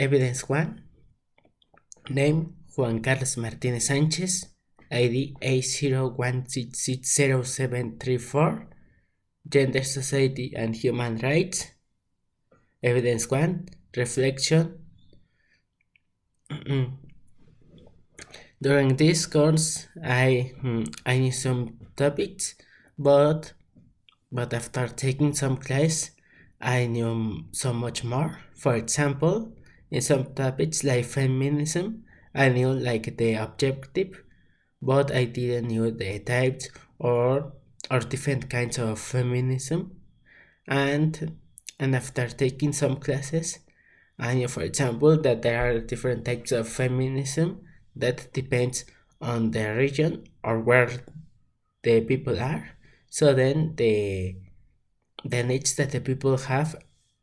Evidence 1. Name Juan Carlos Martinez Sanchez, ID A01660734, Gender, Society and Human Rights. Evidence 1. Reflection. During this course, I knew some topics, but after taking some class, I knew so much more. For example, in some topics like feminism, I knew like the objective, but I didn't know the types or different kinds of feminism. And after taking some classes, I knew, for example, that there are different types of feminism that depends on the region or where the people are. So then the needs that the people have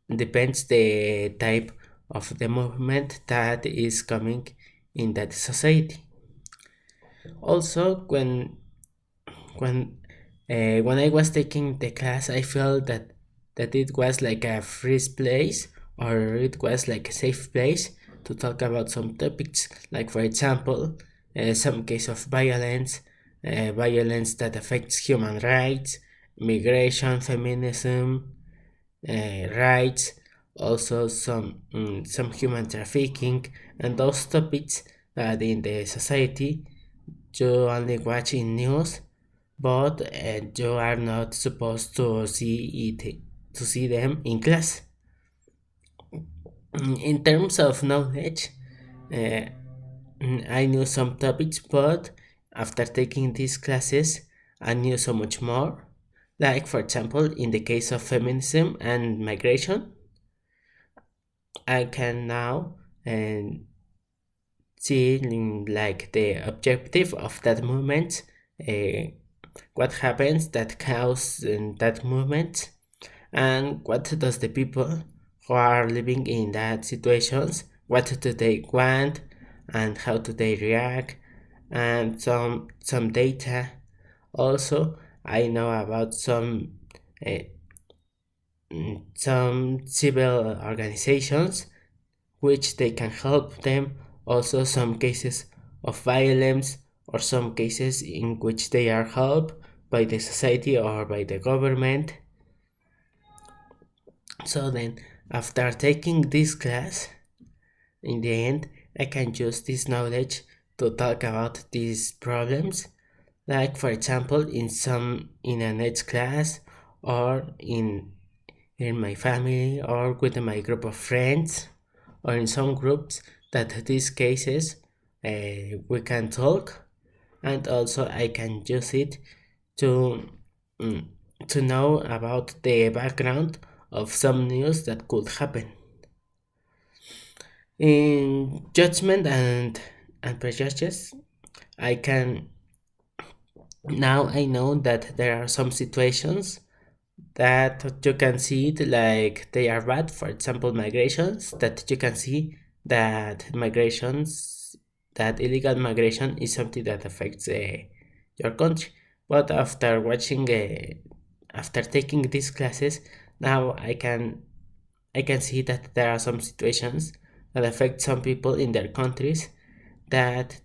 depends the type of the movement that is coming in that society. Also, when I was taking the class, I felt that it was like a free place, or it was like a safe place to talk about some topics, like for example, some case of violence that affects human rights, migration, feminism, rights, also some human trafficking, and those topics that in the society you only watch in news, but you are not supposed to see them in class. In terms of knowledge, I knew some topics, but after taking these classes, I knew so much more. Like, for example, in the case of feminism and migration, I can now see like the objective of that movement, what happens that causes that movement, and what does the people who are living in that situations, what do they want and how do they react, and some data. Also, I know about some civil organizations which they can help them. Also, some cases of violence or some cases in which they are helped by the society or by the government. So then, after taking this class, in the end, I can use this knowledge to talk about these problems, like for example in a next class, or in my family, or with my group of friends, or in some groups that these cases we can talk. And also I can use it to know about the background of some news that could happen. In judgment and prejudice, I know that there are some situations that you can see it like they are bad. For example, migrations, that you can see that illegal migration is something that affects your country. But after taking these classes, now I can see that there are some situations that affect some people in their countries, that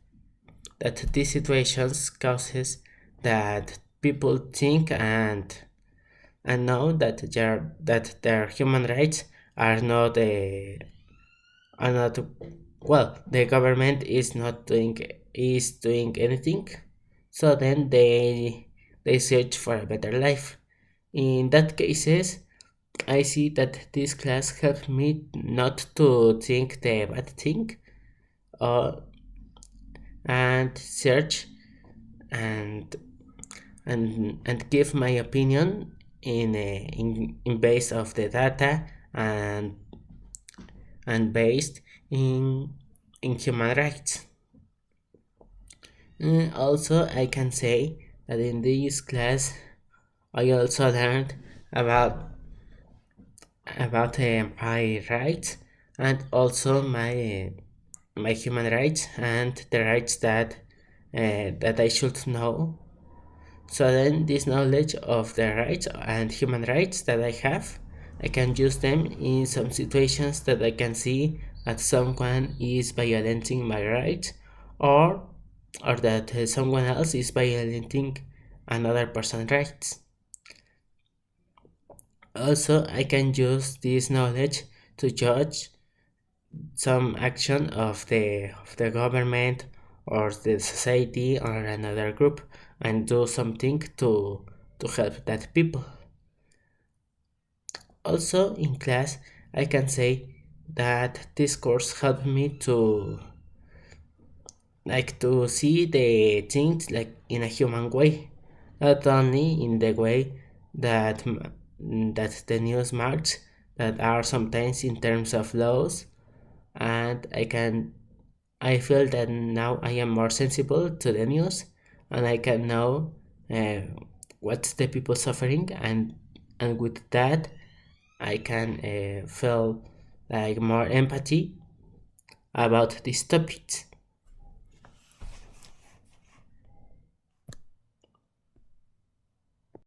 these situations causes that people think and know that their human rights are not well, the government is doing anything. So then they search for a better life. In that cases, I see that this class helped me not to think the bad thing, and search and give my opinion in base of the data, and based in human rights. Also, I can say that in this class I also learned about my rights, and also my human rights, and the rights that I should know. So then this knowledge of the rights and human rights that I have, I can use them in some situations that I can see that someone is violating my rights, or that someone else is violating another person's rights. Also, I can use this knowledge to judge some action of the government or the society or another group and do something to help that people. Also, in class, I can say that this course helped me to see the things like in a human way, not only in the way that the news marks that are sometimes in terms of laws. And I feel that now I am more sensible to the news, and I can know uh, what's the people suffering, and with that I can feel like more empathy about these topics.